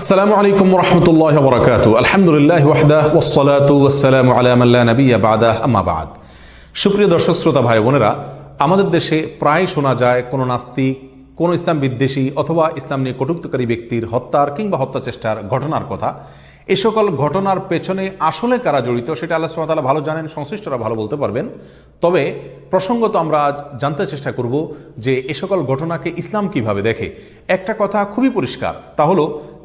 আসসালামু আলাইকুম ওয়া রাহমাতুল্লাহি ওয়া বারাকাতুহু। আলহামদুলিল্লাহি ওয়াহদাহু ওয়াসসালাতু ওয়াসসালামু আলা মান লা নাবিয়্যা বা'দাহু, আম্মা বা'দ। সুপ্রিয় দর্শক শ্রোতা ভাই বোনেরা, আমাদের দেশে প্রায় শোনা যায় কোনো নাস্তিক, কোনো ইসলাম বিদ্বেষী অথবা ইসলাম নিয়ে কটূক্তিকারী ব্যক্তির হত্যার কিংবা হত্যা চেষ্টার ঘটনার কথা। এই সকল ঘটনার পেছনে আসলে কারা জড়িত সেটা আল্লাহ সুবহানাহু ওয়া তাআলা ভালো জানেন, সংশ্লিষ্টরা ভালো বলতে পারবেন। তবে প্রসঙ্গত আমরা আজ জানতে চেষ্টা করব যে এ সকল ঘটনাকে ইসলাম কিভাবে দেখে। একটা কথা খুবই পরিষ্কার, তা হলো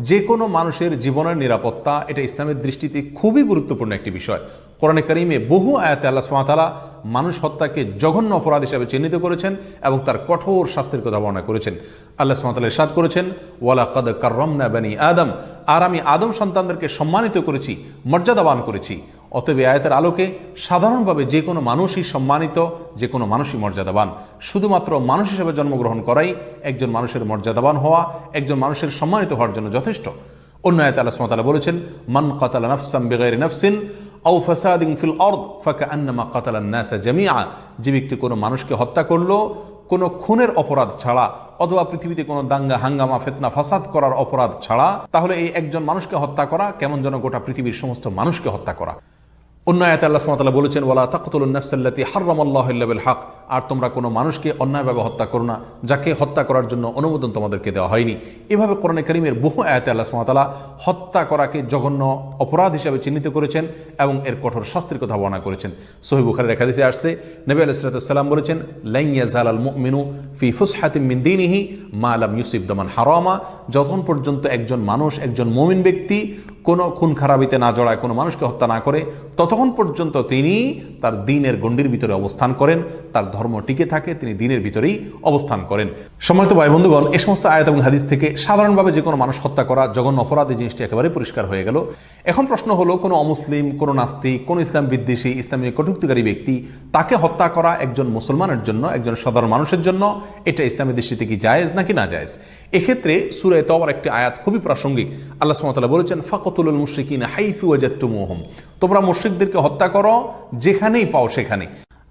যে কোনো মানুষের জীবনের নিরাপত্তা এটা ইসলামের দৃষ্টিতে খুবই গুরুত্বপূর্ণ একটি বিষয়। কোরআনে কারিমে বহু আয়াতে আল্লাহ সুবহানাহু ওয়া তাআলা মানুষ হত্যাকে জঘন্য অপরাধ হিসেবে চিহ্নিত করেছেন এবং তার কঠোর শাস্তির কথা বর্ণনা করেছেন। আল্লাহ সুবহানাহু ওয়া তাআলা ইরশাদ করেছেন, ওয়ালাকাদ কাররামনা বানি আদম, আর আমি আদম সন্তানদেরকে সম্মানিত করেছি, মর্যাদাবান করেছি। অতএব আয়াতের আলোকে সাধারণভাবে যে কোনো মানুষই সম্মানিত, যে কোনো মানুষই মর্যাদাবান। শুধুমাত্র মানুষ হিসেবে জন্মগ্রহণ করাই একজন মানুষের মর্যাদাবান হওয়া, একজন মানুষের সম্মানিত হওয়ার জন্য যথেষ্ট। অন্য আয়াতে আল্লাহ সুবহানাহু ওয়া তাআলা বলেছেন, মান কাতালা নাফসান বিগাইরি নাফসিন আও ফাসাদিন ফিল আরদ ফাকান্নামা কাতালান নাস জামিআ, যে ব্যক্তি কোনো মানুষকে হত্যা করলো কোনো খুনের অপরাধ ছাড়া অথবা পৃথিবীতে কোনো দাঙ্গা হাঙ্গামা ফিতনা ফাসাদ করার অপরাধ ছাড়া, তাহলে এই একজন মানুষকে হত্যা করা কেমন যেন গোটা পৃথিবীর সমস্ত মানুষকে হত্যা করা। অন্য আয়াতে আল্লাহ সুবহানাহু ওয়া তাআলা বলেছেন, ওয়ালা তাকতুলুন নাফসাল্লাতী হারামাল্লাহু ইল্লা বিল হক, আর তোমরা কোনো মানুষকে অন্যায়ভাবে হত্যা করো না যাকে হত্যা করার জন্য অনুমোদন তোমাদেরকে দেওয়া হয়নি। এভাবে কোরআনে কারীমের বহু আয়াতে আল্লাহ সুবহানাহু ওয়া তাআলা হত্যা করাকে জঘন্য অপরাধ হিসেবে চিহ্নিত করেছেন এবং এর কঠোর শাস্তির কথা বর্ণনা করেছেন। সহিহ বুখারীর এক হাদিসে আসছে, নবী আলাইহিস সালাতু ওয়াস সালাম বলেছেন, লান ইয়াজালাল মুমিনু ফি ফুসহাতিন মিন দীনিহি মা লাম ইউসিব দামান হারামা, যতক্ষণ পর্যন্ত একজন মানুষ, একজন মুমিন ব্যক্তি কোনো খুন খারাপিতে না জড়ায়, কোনো মানুষকে হত্যা না করে, ততক্ষণ পর্যন্ত তিনি তার দ্বীনের গণ্ডির ভিতরে অবস্থান করেন, তার ধর্ম টিকে থাকে, তিনি দ্বীনের ভিতরেই অবস্থান করেন। সম্মানিত ভাই বন্ধুগণ, এই সমস্ত আয়াত এবং হাদিস থেকে সাধারণভাবে যে কোনো মানুষ হত্যা করা জঘন্য অপরাধ, এই জিনিসটি একেবারে পরিষ্কার হয়ে গেল। এখন প্রশ্ন হলো, কোনো অমুসলিম, কোনো নাস্তিক, কোনো ইসলাম বিদ্বেষী, ইসলামী কটূক্তিকারী ব্যক্তি, তাকে হত্যা করা একজন মুসলমানের জন্য, একজন সাধারণ মানুষের জন্য এটা ইসলামের দৃষ্টিতে কি জায়েজ নাকি না জায়েজ? এক্ষেত্রে সূরা তাওবার একটি আয়াত খুবই প্রাসঙ্গিক। আল্লাহ সুবহানাহু ওয়া তাআলা বলেছেন, ফাকতুলুল মুশরিকিনা হাইসু ওয়াজাদতুমুহুম, তোমরা মুশরিকদেরকে হত্যা করো যেখানেই পাও সেখানে।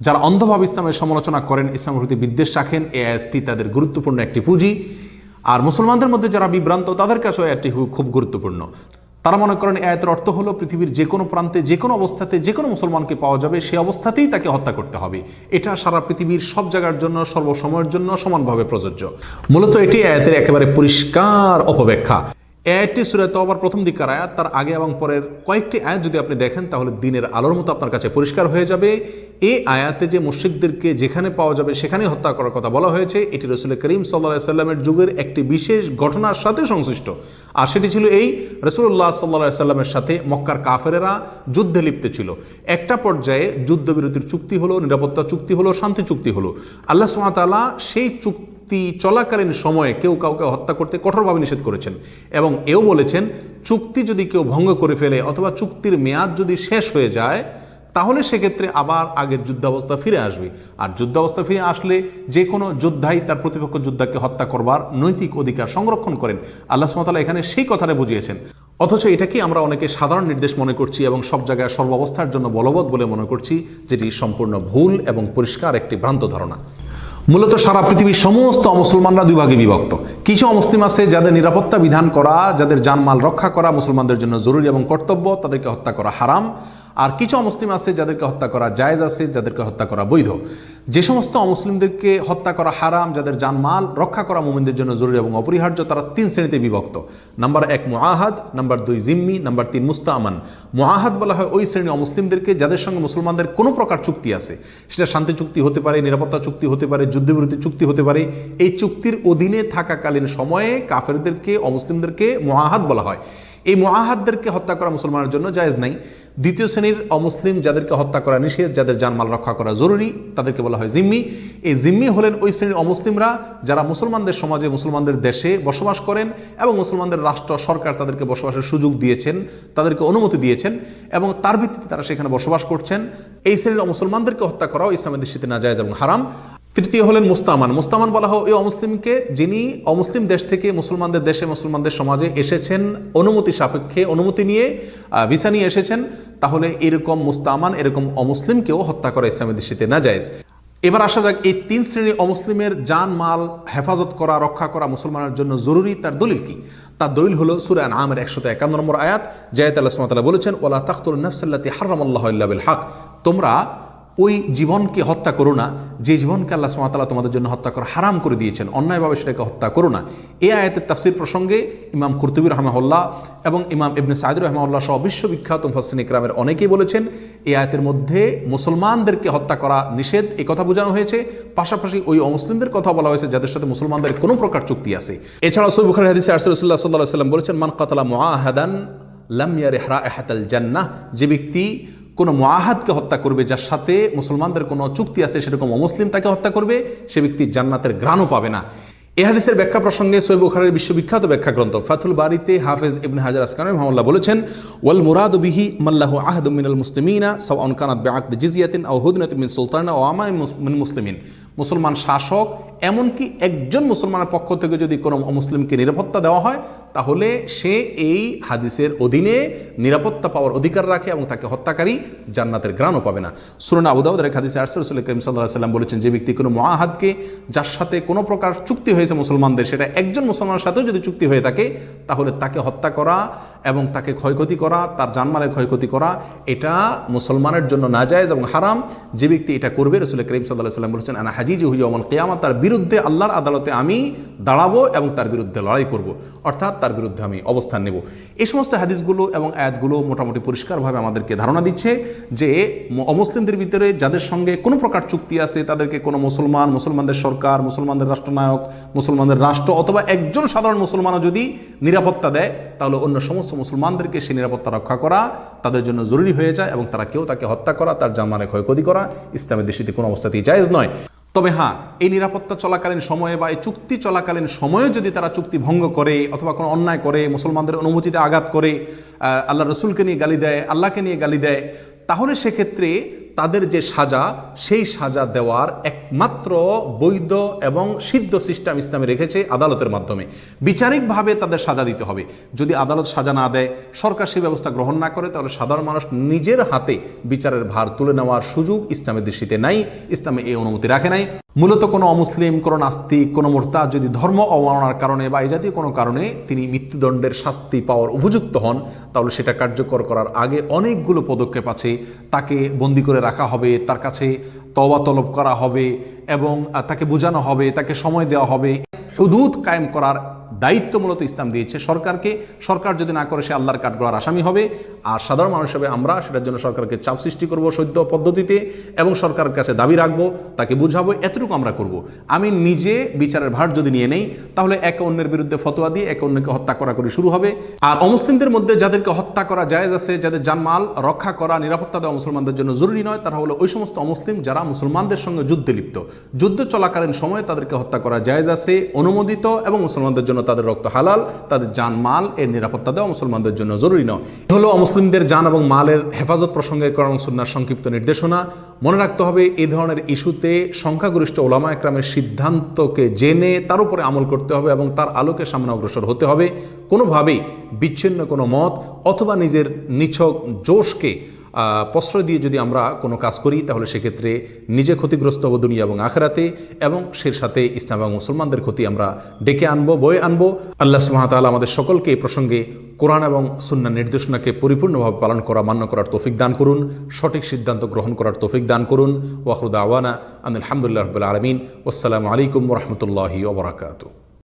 যারা অন্ধভাবে ইসলামের সমালোচনা করেন, ইসলামের প্রতি বিদ্বেষ রাখেন, এই আয়াতটি তাদের গুরুত্বপূর্ণ একটি পুঁজি। আর মুসলমানদের মধ্যে যারা বিভ্রান্ত, তাদের কাছেও আয়াতটি খুব গুরুত্বপূর্ণ। তারা মনে করেন এই আয়াতের অর্থ হলো পৃথিবীর যে কোনো প্রান্তে, যে কোনো অবস্থাতে, যে কোনো মুসলমানকে পাওয়া যাবে, সেই অবস্থাতেই তাকে হত্যা করতে হবে। এটা সারা পৃথিবীর সব জায়গার জন্য, সর্বসময়ের জন্য সমানভাবে প্রযোজ্য। মূলত এটি আয়াতের একেবারে পরিষ্কার অপব্যাখ্যা। আয়াতটি সূরা তাওবার প্রথম দিককার আয়াত, তার আগে এবং পরের কয়েকটি আয়াত যদি আপনি দেখেন তাহলে দ্বীনের আলোর মতো আপনার কাছে পরিষ্কার হয়ে যাবে। এই আয়াতে যে মুশরিকদেরকে যেখানে পাওয়া যাবে সেখানেই হত্যা করার কথা বলা হয়েছে, এটি রাসূল করিম সাল্লাল্লাহু আলাইহি সাল্লামের যুগের একটি বিশেষ ঘটনার সাথে সংশ্লিষ্ট। আর সেটি ছিল এই, রাসূলুল্লাহ সাল্লাল্লাহু আলাইহি সাল্লামের সাথে মক্কার কাফেরেরা যুদ্ধে লিপ্ত ছিল। একটা পর্যায়ে যুদ্ধবিরতির চুক্তি হলো, নিরাপত্তা চুক্তি হলো, শান্তি চুক্তি হলো। আল্লাহ সুবহানাহু ওয়া তাআলা সেই চুক্তি চলাকালীন সময়ে কেউ কাউকে হত্যা করতে কঠোরভাবে নিষেধ করেছেন এবং এও বলেছেন, চুক্তি যদি কেউ ভঙ্গ করে ফেলে অথবা চুক্তির মেয়াদ যদি শেষ হয়ে যায়, তাহলে সেক্ষেত্রে আবার আগের যুদ্ধাবস্থা ফিরে আসবে। আর যুদ্ধাবস্থা ফিরে আসলে যে কোনো যোদ্ধাই তার প্রতিপক্ষ যোদ্ধাকে হত্যা করবার নৈতিক অধিকার সংরক্ষণ করেন। আল্লাহ সুবহানাহু ওয়া তাআলা এখানে সেই কথাটা বুঝিয়েছেন। অথচ এটাকে আমরা অনেকে সাধারণ নির্দেশ মনে করছি এবং সব জায়গায় সর্বাবস্থার জন্য বলবৎ বলে মনে করছি, যেটি সম্পূর্ণ ভুল এবং পরিষ্কার একটি ভ্রান্ত ধারণা। মূলত সারা পৃথিবীর সমস্ত অমুসলমানরা দুই ভাগে বিভক্ত। কিছু অমুসলিম আছে যাদের নিরাপত্তা বিধান করা, যাদের জানমাল রক্ষা করা মুসলমানদের জন্য জরুরি এবং কর্তব্য, তাদেরকে হত্যা করা হারাম। আর কিছু অমুসলিম আছে যাদেরকে হত্যা করা জায়েজ আছে, যাদেরকে হত্যা করা বৈধ। যে সমস্ত অমুসলিমদেরকে হত্যা করা হারাম, যাদের জানমাল রক্ষা করা মুমিনদের জন্য জরুরি এবং অপরিহার্য, তারা তিন শ্রেণীতে বিভক্ত। নাম্বার 1 মুআহাদ, নাম্বার 2 জিম্মি, নাম্বার 3 মুস্তামান। মুআহাদ বলা হয় ওই শ্রেণী অমুসলিমদেরকে যাদের সঙ্গে মুসলমানদের কোনো প্রকার চুক্তি আছে, সেটা শান্তি চুক্তি হতে পারে, নিরাপত্তা চুক্তি হতে পারে, যুদ্ধবিরতি চুক্তি হতে পারে। এই চুক্তির অধীনে থাকাকালীন সময়ে কাফেরদেরকে, অমুসলিমদেরকে মুআহাদ বলা হয়। এই মুআহাদদেরকে হত্যা করা মুসলমানের জন্য জায়েজ নাই। দ্বিতীয় শ্রেণীর অমুসলিম যাদেরকে হত্যা করা নিষেধ, যাদের জানমাল রক্ষা করা জরুরি, তাদেরকে বলা হয় জিম্মি। এই জিম্মি হলেন ওই শ্রেণীর অমুসলিমরা যারা মুসলমানদের সমাজে, মুসলমানদের দেশে বসবাস করেন এবং মুসলমানদের রাষ্ট্র সরকার তাদেরকে বসবাসের সুযোগ দিয়েছেন, তাদেরকে অনুমতি দিয়েছেন এবং তার ভিত্তিতে তারা সেখানে বসবাস করছেন। এই শ্রেণীর মুসলমানদেরকে হত্যা করাও ইসলামের দৃষ্টিতে নাজায়েজ এবং হারাম। তৃতীয় হলেন মুস্তামান। মুস্তামান বলা হয় ওই অমুসলিমকে যিনি অমুসলিম দেশ থেকে মুসলমানদের দেশে, মুসলমানদের সমাজে এসেছেন, অনুমতি সাপেক্ষে, অনুমতি নিয়ে ভিসা নিয়ে এসেছেন, তাহলে এরকম মুস্তামান, এরকম অমুসলিমকেও হত্যা করা ইসলামের দৃষ্টিতে নাজায়েজ। এবার আসা যাক এই 3 শ্রেণীর অমুসলিমের জান মাল হেফাজত করা, রক্ষা করা মুসলমানের জন্য জরুরি, তার দলিল কি? তার দলিল হলো সূরা আনআমের 151 নম্বর আয়াত, যেটাতে আল্লাহ সুবহানাহু ওয়া তাআলা বলেছেন, ওয়ালা তাকতুলুন নাফসাল্লাতী হারামাল্লাহু ইল্লা বিল হক, তোমরা ওই জীবনকে হত্যা করো না যে জীবনকে আল্লাহ সুবহানাহু ওয়া তাআলা তোমাদের জন্য হত্যা করা হারাম করে দিয়েছেন, অন্যায়ভাবে সেটাকে হত্যা করো না। এই আয়াতের তাফসীর প্রসঙ্গে ইমাম কুরতুবী রাহিমাহুল্লাহ এবং ইমাম ইবনে সাঈদ রাহিমাহুল্লাহ সহ বিশ্ববিখ্যাত মুফাসসিরিন ইকরামের অনেকেই বলেছেন এই আয়াতের মধ্যে মুসলমানদেরকে হত্যা করা নিষেধ এই কথা বোঝানো হয়েছে, পাশাপাশি ওই অমুসলিমদের কথা বলা হয়েছে যাদের সাথে মুসলমানদের কোনো প্রকার চুক্তি আছে। এছাড়া সহিহ বুখারীর হাদিসে রাসূলুল্লাহ সাল্লাল্লাহু আলাইহি ওয়াসাল্লাম বলেছেন, মান কাতালা মুআহাদান লাম ইয়ারিহ রাইহাতাল জান্নাহ, যে ব্যক্তি কোনো মুআহাদকে হত্যা করবে যার সাথে মুসলমানদের কোনো চুক্তি আছে, সেরকম অমুসলিম তাকে হত্যা করবে, সে ব্যক্তি জান্নাতের ঘ্রাণও পাবে না। এই হাদিসের ব্যাখ্যা প্রসঙ্গে সহিহ বুখারীর বিশ্ববিখ্যাত ব্যাখ্যা গ্রন্থ ফাথুল বারীতে হাফেজ ইবনে হাজার আসকালানী রাহিমাহুল্লাহ বলেছেন, ওয়াল মুরাদু বিহি মাল্লাহু আহদুম মিনাল মুসলিমিনা সাওয়ান কানাত বিআকদ জিজিয়াতিন আও হুদনাতিন মিন সুলতানিন আও আমানিন মিন মুসলিমিন, মুসলমান শাসক এমনকি একজন মুসলমানের পক্ষ থেকে যদি কোনো অমুসলিমকে নিরাপত্তা দেওয়া হয় তাহলে সে এই হাদিসের অধীনে নিরাপত্তা পাওয়ার অধিকার রাখে এবং তাকে হত্যাকারী জান্নাতের ঘ্রাণও পাবে না। সুনান আবু দাউদের এক হাদিসে রাসূল করিম সাল্লাল্লাহু আলাইহি ওয়াসাল্লাম বলেছেন, যে ব্যক্তি কোনো মুআহাদকে, যার সাথে কোনো প্রকার চুক্তি হয়েছে মুসলমানদের, সেটা একজন মুসলমানের সাথেও যদি চুক্তি হয়ে থাকে তাহলে তাকে হত্যা করা এবং তাকে ক্ষয়ক্ষতি করা, তার জানমালের ক্ষয়ক্ষতি করা, এটা মুসলমানের জন্য নাজায়েজ এবং হারাম। যে ব্যক্তি এটা করবে, রাসূল করিম সাল্লাল্লাহু আলাইহি ওয়াসাল্লাম বলেছেন, আনা হাজিজুহু ইয়াউমাল কিয়ামাহ, তার বিরুদ্ধে আল্লাহর আদালতে আমি দাঁড়াবো এবং তার বিরুদ্ধে লড়াই করব, অর্থাৎ তার বিরুদ্ধে আমি অবস্থান নেব। এই সমস্ত হাদিসগুলো এবং আয়াতগুলো মোটামুটি পরিষ্কারভাবে আমাদেরকে ধারণা দিচ্ছে যে অমুসলিমদের ভিতরে যাদের সঙ্গে কোনো প্রকার চুক্তি আছে তাদেরকে কোনো মুসলমান, মুসলমানদের সরকার, মুসলমানদের রাষ্ট্রনায়ক, মুসলমানদের রাষ্ট্র অথবা একজন সাধারণ মুসলমানও যদি নিরাপত্তা দেয় তাহলে অন্য সমস্ত মুসলমানদেরকে সে নিরাপত্তা রক্ষা করা তাদের জন্য জরুরি হয়ে যায় এবং তারা কেউ তাকে হত্যা করা, তার জানমালের ক্ষয়ক্ষতি করা ইসলামের দৃষ্টিতে কোনো অবস্থাতেই জায়েজ নয়। তবে হ্যাঁ, এই নিরাপত্তা চলাকালীন সময়ে বা এই চুক্তি চলাকালীন সময়ে যদি তারা চুক্তি ভঙ্গ করে অথবা কোনো অন্যায় করে, মুসলমানদের অনুমতিতে আঘাত করে, আল্লাহ রসুলকে নিয়ে গালি দেয়, আল্লাহকে নিয়ে গালি দেয়, তাহলে সেক্ষেত্রে তাদের যে সাজা, সেই সাজা দেওয়ার একমাত্র বৈধ এবং সিদ্ধ সিস্টেম ইসলামে রেখেছে আদালতের মাধ্যমে। বিচারিকভাবে তাদের সাজা দিতে হবে। যদি আদালত সাজা না দেয়, সরকার সেই ব্যবস্থা গ্রহণ না করে, তাহলে সাধারণ মানুষ নিজের হাতে বিচারের ভার তুলে নেওয়ার সুযোগ ইসলামের দৃষ্টিতে নাই, ইসলামে এই অনুমতি রাখে নাই। মূলত কোনো অমুসলিম, কোনো নাস্তিক, কোনো মুরতাদ যদি ধর্ম অবমাননার কারণে বা এই জাতীয় কোনো কারণে তিনি মৃত্যুদণ্ডের শাস্তি পাওয়ার উপযুক্ত হন, তাহলে সেটা কার্যকর করার আগে অনেকগুলো পদক্ষেপ আছে। তাকে বন্দি করে রাখা হবে, তার কাছে তওবা তলব করা হবে এবং তাকে বোঝানো হবে, তাকে সময় দেওয়া হবে। হুদুদ কায়েম করার দায়িত্ব মূলত ইসলাম দিয়েছে সরকারকে। সরকার যদি না করে সে আল্লাহর কাঠগড়ার আসামি হবে, আর সাধারণ মানুষ হিসেবে আমরা সেটার জন্য সরকারকে চাপ সৃষ্টি করব সদ্য পদ্ধতিতে এবং সরকারের কাছে দাবি রাখবো, তাকে বুঝাবো, এতটুকু আমরা করব। আমি নিজে বিচারের ভার যদি নিয়ে নেই তাহলে একে অন্যের বিরুদ্ধে ফতোয়া দিয়ে একে অন্যকে হত্যা করি শুরু হবে। আর অমুসলিমদের মধ্যে যাদেরকে হত্যা করা জায়েজ আছে, যাদের জানমাল রক্ষা করা, নিরাপত্তা দেওয়া মুসলমানদের জন্য জরুরি নয়, তারা হলো ওই সমস্ত অমুসলিম যারা মুসলমানদের সঙ্গে যুদ্ধে লিপ্ত। যুদ্ধ চলাকালীন সময়ে তাদেরকে হত্যা করা জায়েজ আছে, অনুমোদিত, এবং মুসলমানদের জন্য তাদের রক্ত হালাল, তাদের জানমাল এর নিরাপত্তা দেওয়া মুসলমানদের জন্য জরুরি নয়। হলো অমুসলিমদের জান এবং মালের হেফাজত প্রসঙ্গে কোরআন এবং সুন্নাহর সংক্ষিপ্ত নির্দেশনা। মনে রাখতে হবে, এই ধরনের ইস্যুতে সংখ্যাগরিষ্ঠ ওলামা একরামের সিদ্ধান্তকে জেনে তার উপরে আমল করতে হবে এবং তার আলোকে সামনে অগ্রসর হতে হবে। কোনোভাবেই বিচ্ছিন্ন কোনো মত অথবা নিজের নিছক জোশকে প্রশ্রয় দিয়ে যদি আমরা কোনো কাজ করি তাহলে সেক্ষেত্রে নিজে ক্ষতিগ্রস্ত হব দুনিয়া এবং আখিরাতে, এবং সেই সাথে ইসলাম এবং মুসলমানদের ক্ষতি আমরা ডেকে আনবো, বয়ে আনবো। আল্লাহ সুবহানাহু ওয়া তাআলা আমাদের সকলকে এই প্রসঙ্গে কোরআন এবং সুন্নাহর নির্দেশনাকে পরিপূর্ণভাবে পালন করা, মান্য করার তৌফিক দান করুন, সঠিক সিদ্ধান্ত গ্রহণ করার তৌফিক দান করুন। ওয়া আখিরু দাওয়ানা আলহামদুলিল্লাহি রাব্বিল আলামিন। আসসালামু আলাইকুম ওয়া রাহমাতুল্লাহি ওয়া বারাকাতুহু।